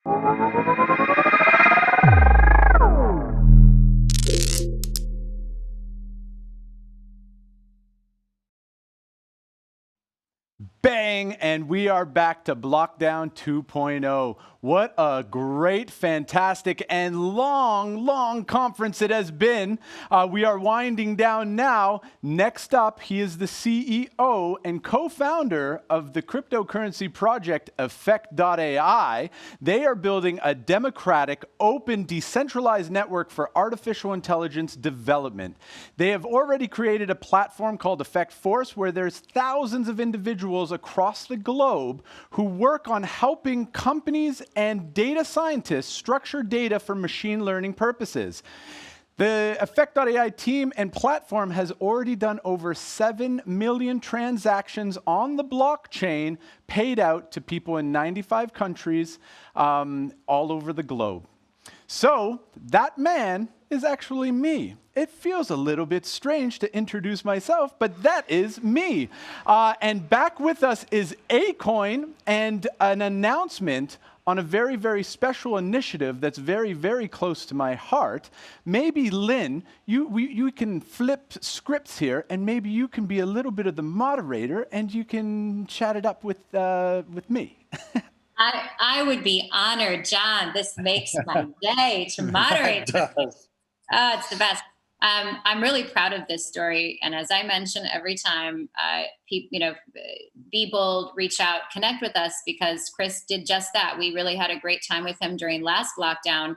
Bang! And we are back to BlockDown 2.0. What a great, fantastic, and long conference it has been. We are winding down now. Next up, he is the CEO and co-founder of the cryptocurrency project Effect.ai. They are building a democratic, open, decentralized network for artificial intelligence development. They have already created a platform called Effect Force, where there's thousands of individuals across the globe who work on helping companies and data scientists structure data for machine learning purposes. The Effect.ai team and platform has already done over 7 million transactions on the blockchain, paid out to people in 95 countries all over the globe. So that man is actually me. It feels a little bit strange to introduce myself, but that is me. And back with us is Akoin, and an announcement on a very special initiative that's very close to my heart. Maybe, Lynn, you can flip scripts here, and maybe you can be a little bit of the moderator, and you can chat it up with me. I would be honored, John. This makes my day to moderate. It's the best. I'm really proud of this story, and as I mention every time, Be Bold, reach out, connect with us, because Chris did just that. We really had a great time with him during last lockdown,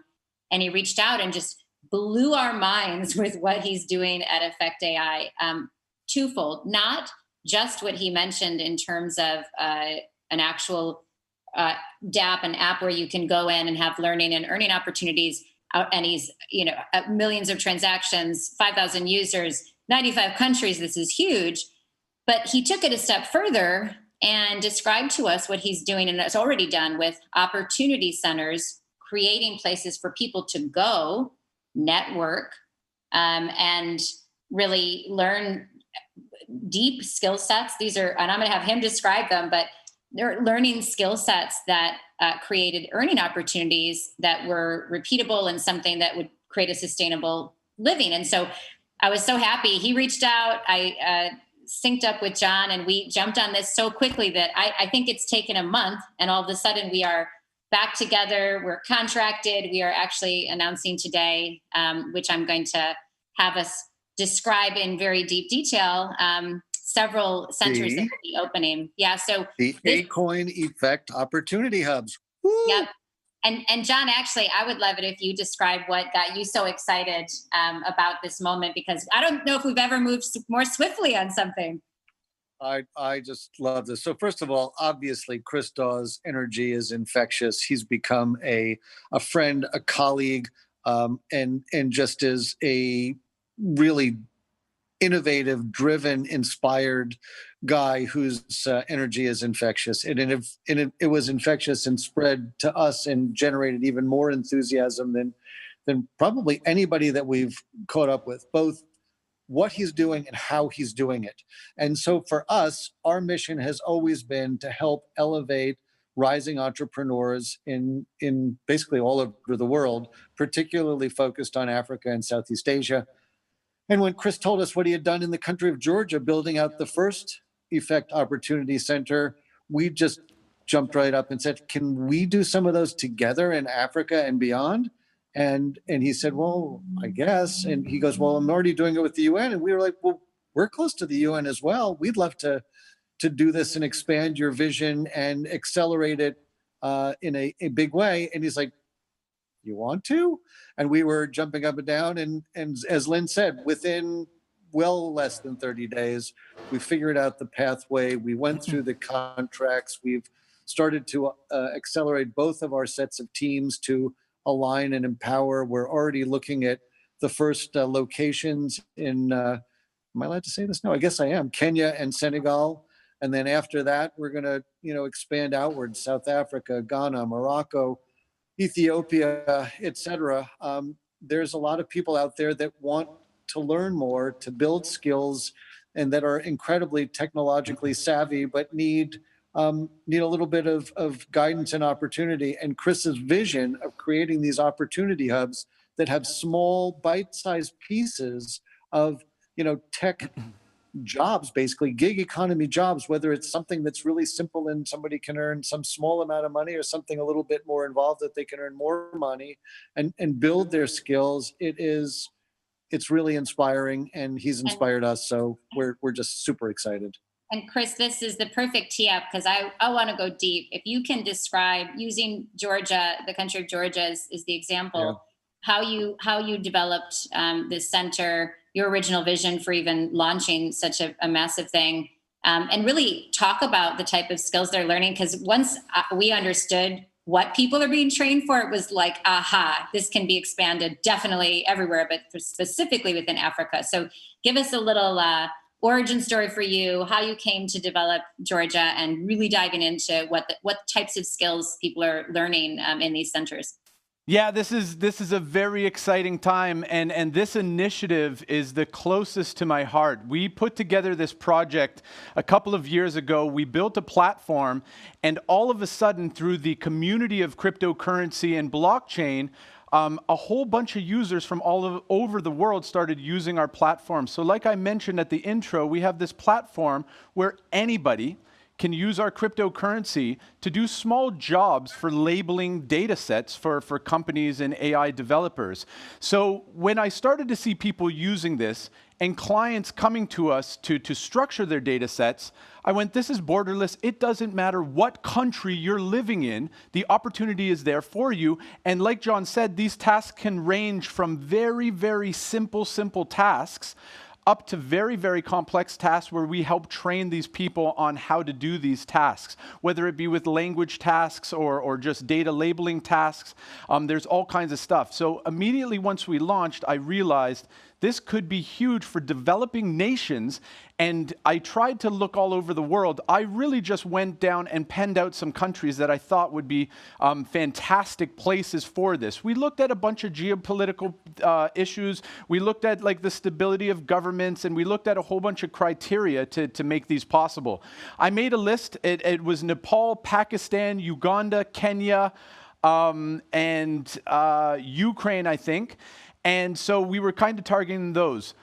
and he reached out and just blew our minds with what he's doing at Effect AI. Twofold, not just what he mentioned in terms of an actual DApp, an app where you can go in and have learning and earning opportunities. And he's, millions of transactions, 5,000 users, 95 countries. This is huge. But he took it a step further and described to us what he's doing, and it's already done, with opportunity centers, creating places for people to go, network, and really learn deep skill sets. These are, and I'm going to have him describe them, but they're learning skill sets that created earning opportunities that were repeatable and something that would create a sustainable living. And so I was so happy. He reached out. I synced up with John, and we jumped on this so quickly that I think it's taken a month, and all of a sudden we are back together. We're contracted. We are actually announcing today, which I'm going to have us describe in very deep detail, several centers that will be opening. Yeah, so the Akoin Effect Opportunity Hubs. Woo! Yep. And John, actually, I would love it if you describe what got you so excited about this moment, because I don't know if we've ever moved more swiftly on something. I just love this. So first of all, obviously, Chris Dawes' energy is infectious. He's become a friend, a colleague, and just is a really innovative, driven, inspired guy whose energy is infectious. And it was infectious and spread to us and generated even more enthusiasm than probably anybody that we've caught up with, both what he's doing and how he's doing it. And so for us, our mission has always been to help elevate rising entrepreneurs in basically all over the world, particularly focused on Africa and Southeast Asia. And when Chris told us what he had done in the country of Georgia, building out the first Effect Opportunity Center, we just jumped right up and said, can we do some of those together in Africa and beyond? And he said, well, I guess. And he goes, well, I'm already doing it with the UN. And we were like, well, we're close to the UN as well. We'd love to do this and expand your vision and accelerate it in a big way. And he's like, you want to? And we were jumping up and down. And as Lynn said, within well less than 30 days, we figured out the pathway. We went through the contracts. We've started to accelerate both of our sets of teams to align and empower. We're already looking at the first locations in, am I allowed to say this? No, I guess I am, Kenya and Senegal. And then after that, we're going to, expand outward, South Africa, Ghana, Morocco, Ethiopia, etc. There's a lot of people out there that want to learn more, to build skills, and that are incredibly technologically savvy, but need need a little bit of guidance and opportunity. And Chris's vision of creating these opportunity hubs that have small bite-sized pieces of, tech jobs, basically gig economy jobs, whether it's something that's really simple and somebody can earn some small amount of money, or something a little bit more involved that they can earn more money and build their skills. It's really inspiring, and he's inspired us. So we're just super excited. And Chris, this is the perfect tee up, because I want to go deep. If you can describe, using Georgia, the country of Georgia is the example, how you developed this center, your original vision for even launching such a massive thing, and really talk about the type of skills they're learning. Because once we understood what people are being trained for, it was like, aha, this can be expanded definitely everywhere, but specifically within Africa. So give us a little origin story for you, how you came to develop Georgia, and really diving into what types of skills people are learning in these centers. Yeah, this is a very exciting time, and this initiative is the closest to my heart. We put together this project a couple of years ago. We built a platform, and all of a sudden, through the community of cryptocurrency and blockchain, a whole bunch of users from all over the world started using our platform. So like I mentioned at the intro, we have this platform where anybody can use our cryptocurrency to do small jobs for labeling data sets for companies and AI developers. So when I started to see people using this and clients coming to us to structure their data sets, I went, this is borderless. It doesn't matter what country you're living in. The opportunity is there for you. And like John said, these tasks can range from very, very simple tasks up to very, very complex tasks where we help train these people on how to do these tasks, whether it be with language tasks or just data labeling tasks. There's all kinds of stuff. So immediately once we launched, I realized this could be huge for developing nations, and I tried to look all over the world. I really just went down and penned out some countries that I thought would be fantastic places for this. We looked at a bunch of geopolitical issues. We looked at like the stability of governments, and we looked at a whole bunch of criteria to make these possible. I made a list. It was Nepal, Pakistan, Uganda, Kenya, and Ukraine, I think. And so we were kind of targeting those.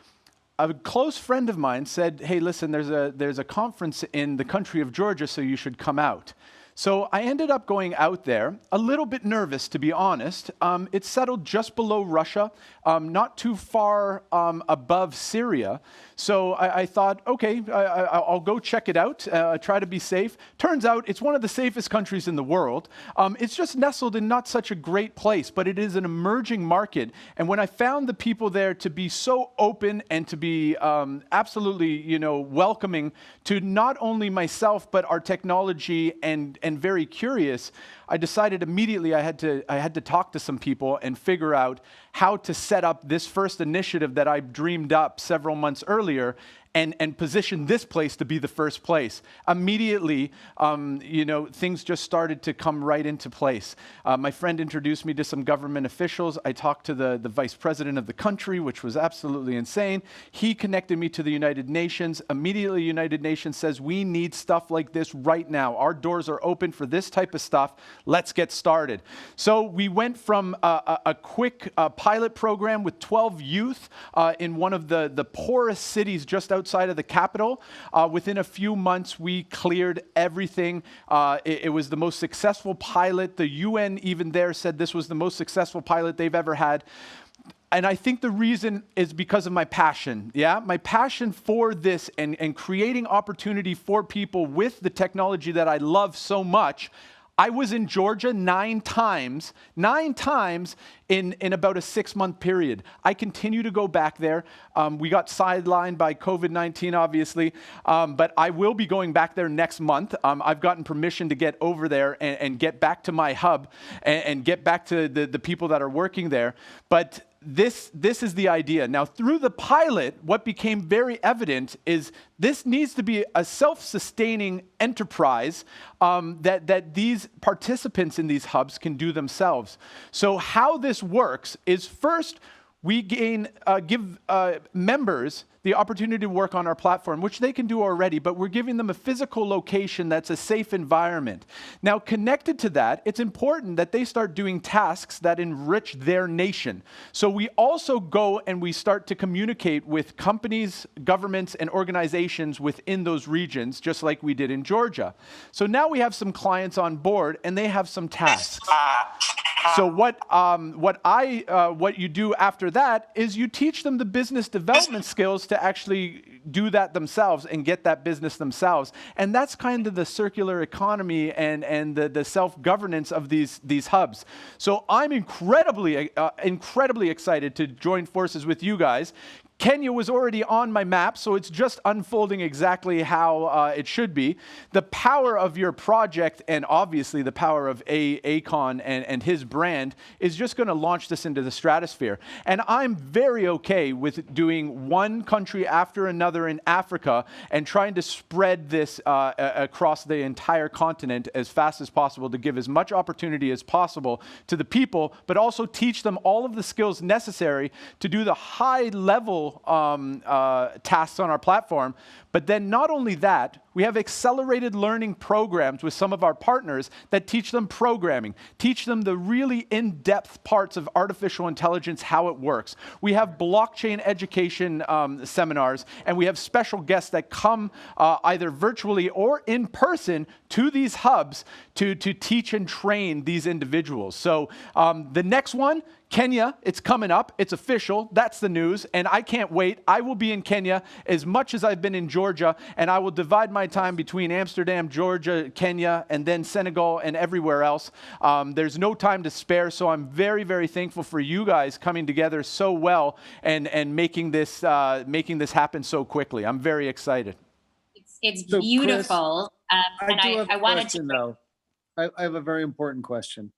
A close friend of mine said, hey, listen, there's a conference in the country of Georgia, so you should come out. So I ended up going out there, a little bit nervous, to be honest. It's settled just below Russia, not too far above Syria. So I thought, okay, I'll go check it out, try to be safe. Turns out it's one of the safest countries in the world. It's just nestled in not such a great place, but it is an emerging market. And when I found the people there to be so open and to be absolutely, welcoming to not only myself, but our technology and very curious, I decided immediately I had to talk to some people and figure out how to set up this first initiative that I dreamed up several months earlier and position this place to be the first place. Immediately, things just started to come right into place. My friend introduced me to some government officials. I talked to the vice president of the country, which was absolutely insane. He connected me to the United Nations. Immediately, United Nations says, we need stuff like this right now. Our doors are open for this type of stuff. Let's get started. So we went from a quick pilot program with 12 youth in one of the poorest cities just outside of the capital. Within a few months, we cleared everything. It was the most successful pilot. The UN even there said this was the most successful pilot they've ever had. And I think the reason is because of my passion, my passion for this and creating opportunity for people with the technology that I love so much. I was in Georgia 9 times in about a 6-month period. I continue to go back there. We got sidelined by COVID-19, obviously, but I will be going back there next month. I've gotten permission to get over there and get back to my hub and get back to the people that are working there. But this is the idea. Now, through the pilot, what became very evident is this needs to be a self-sustaining enterprise that these participants in these hubs can do themselves. So how this works is, first, we give members the opportunity to work on our platform, which they can do already, but we're giving them a physical location that's a safe environment. Now, connected to that, it's important that they start doing tasks that enrich their nation. So we also go and we start to communicate with companies, governments, and organizations within those regions, just like we did in Georgia. So now we have some clients on board, and they have some tasks. So what you do after that is you teach them the business development skills to actually do that themselves and get that business themselves. And that's kind of the circular economy and the self-governance of these hubs. So I'm incredibly excited to join forces with you guys. Kenya was already on my map, so it's just unfolding exactly how it should be. The power of your project and obviously the power of Akoin and his brand is just going to launch this into the stratosphere. And I'm very okay with doing one country after another in Africa and trying to spread this across the entire continent as fast as possible to give as much opportunity as possible to the people, but also teach them all of the skills necessary to do the high-level tasks on our platform. But then not only that, we have accelerated learning programs with some of our partners that teach them programming, teach them the really in-depth parts of artificial intelligence, how it works. We have blockchain education seminars, and we have special guests that come either virtually or in person to these hubs to teach and train these individuals. So the next one, Kenya, it's coming up. It's official. That's the news. And I can't wait. I will be in Kenya as much as I've been in Georgia, and I will divide my time between Amsterdam, Georgia, Kenya, and then Senegal and everywhere else. There's no time to spare, so I'm very, very thankful for you guys coming together so well and making this happen so quickly. I'm very excited. It's so beautiful. Chris, I have a very important question.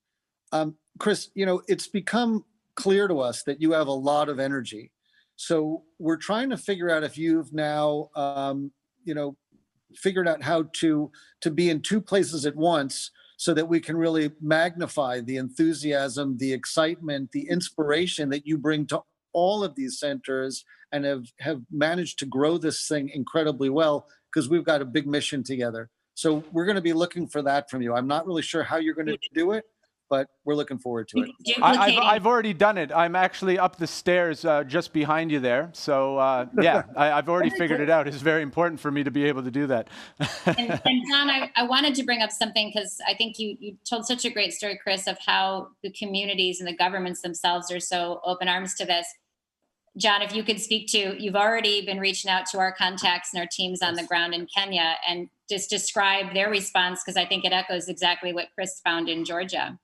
Chris, it's become clear to us that you have a lot of energy. So we're trying to figure out if you've now, figured out how to be in two places at once so that we can really magnify the enthusiasm, the excitement, the inspiration that you bring to all of these centers and have managed to grow this thing incredibly well because we've got a big mission together. So we're going to be looking for that from you. I'm not really sure how you're going to do it, but we're looking forward to it. I've already done it. I'm actually up the stairs just behind you there. So yeah, I've already figured it out. It's very important for me to be able to do that. and John, I wanted to bring up something because I think you told such a great story, Chris, of how the communities and the governments themselves are so open arms to this. John, if you could speak to, you've already been reaching out to our contacts and our teams on the ground in Kenya and just describe their response, because I think it echoes exactly what Chris found in Georgia.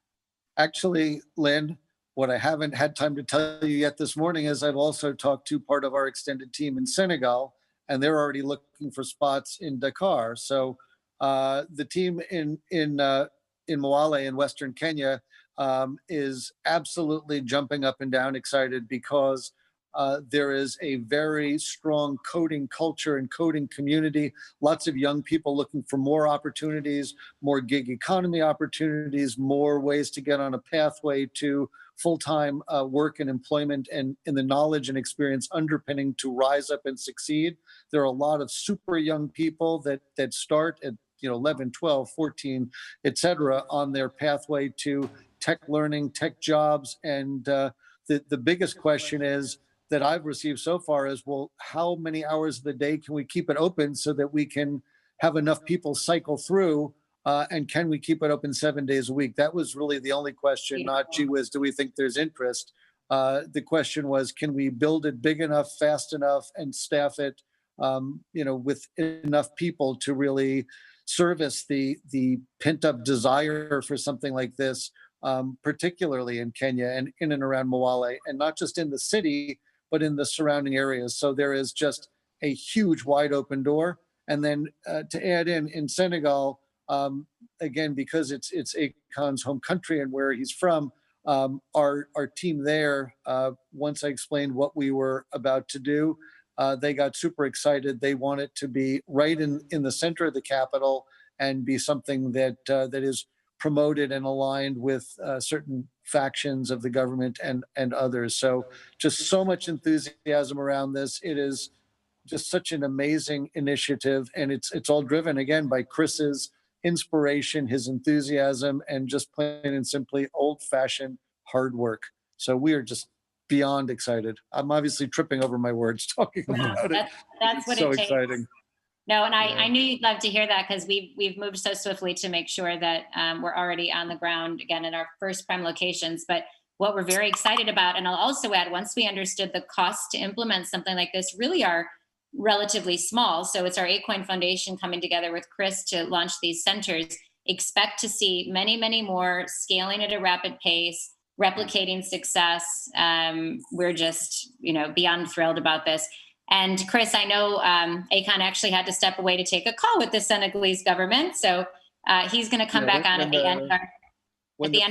Actually, Lynn, what I haven't had time to tell you yet this morning is I've also talked to part of our extended team in Senegal, and they're already looking for spots in Dakar. So the team in Moale in Western Kenya is absolutely jumping up and down excited because there is a very strong coding culture and coding community. Lots of young people looking for more opportunities, more gig economy opportunities, more ways to get on a pathway to full-time work and employment and in the knowledge and experience underpinning to rise up and succeed. There are a lot of super young people that start at 11, 12, 14, et cetera, on their pathway to tech learning, tech jobs. And the biggest question is, that I've received so far is, well, how many hours of the day can we keep it open so that we can have enough people cycle through? And can we keep it open 7 days a week? That was really the only question, not, gee whiz, do we think there's interest? The question was, can we build it big enough, fast enough, and staff it, with enough people to really service the pent up desire for something like this, particularly in Kenya and in and around Moale, and not just in the city, but in the surrounding areas. So there is just a huge wide open door. And then to add in Senegal, again, because it's Akon's home country and where he's from, our team there, once I explained what we were about to do, they got super excited. They want it to be right in the center of the capital and be something that is promoted and aligned with certain factions of the government and others. So just so much enthusiasm around this. It is just such an amazing initiative, and it's all driven again by Chris's inspiration, his enthusiasm, and just plain and simply old-fashioned hard work. So we are just beyond excited. I'm obviously tripping over my words talking about it. That's what So it takes. exciting. No, and Yeah. I knew you'd love to hear that because we've moved so swiftly to make sure that we're already on the ground again in our first prime locations. But what we're very excited about, and I'll also add, once we understood the costs to implement something like this really are relatively small. So it's our Akoin Foundation coming together with Chris to launch these centers. Expect to see many, many more scaling at a rapid pace, replicating success. We're just, beyond thrilled about this. And Chris, I know Akoin actually had to step away to take a call with the Senegalese government. So he's going to come back on at the end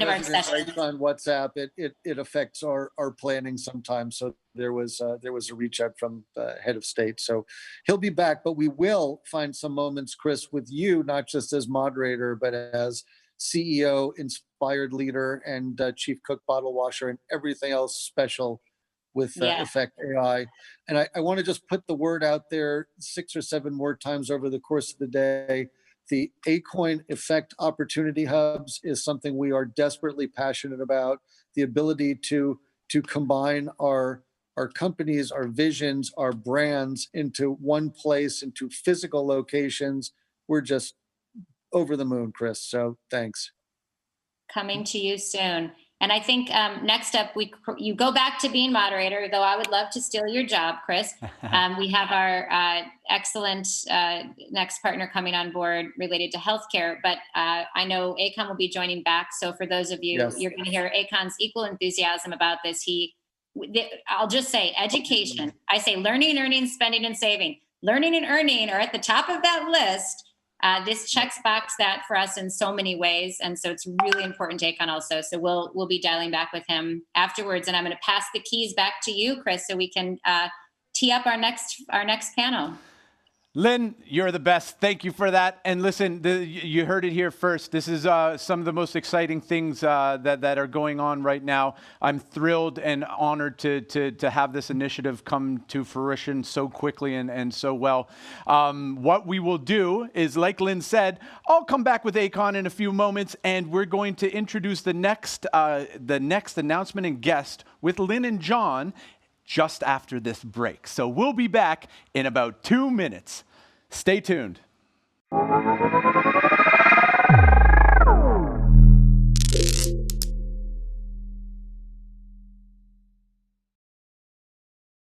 of our session. Writes on WhatsApp, it affects our planning sometimes. So there was a reach out from the head of state. So he'll be back, but we will find some moments, Chris, with you, not just as moderator, but as CEO, inspired leader, and chief cook, bottle washer, and everything else special with Effect AI. And I want to just put the word out there 6 or 7 more times over the course of the day. The Akoin Effect Opportunity Hubs is something we are desperately passionate about. The ability to combine our companies, our visions, our brands into one place, into physical locations. We're just over the moon, Chris. So thanks. Coming to you soon. And I think next up, you go back to being moderator, though I would love to steal your job, Chris. We have our excellent next partner coming on board related to healthcare, but I know Akoin will be joining back. So for those of you, you're going to hear Akon's equal enthusiasm about this. I'll just say education. I say learning, earning, spending, and saving. Learning and earning are at the top of that list. This checks box that for us in so many ways, and so it's really important to Akoin also. So we'll be dialing back with him afterwards, and I'm going to pass the keys back to you, Chris, so we can tee up our next panel. Lynn, you're the best. Thank you for that. And listen, you heard it here first. This is some of the most exciting things that are going on right now. I'm thrilled and honored to have this initiative come to fruition so quickly and so well. What we will do is, like Lynn said, I'll come back with Akoin in a few moments, and we're going to introduce the next announcement and guest with Lynn and John just after this break. So we'll be back in about 2 minutes. Stay tuned.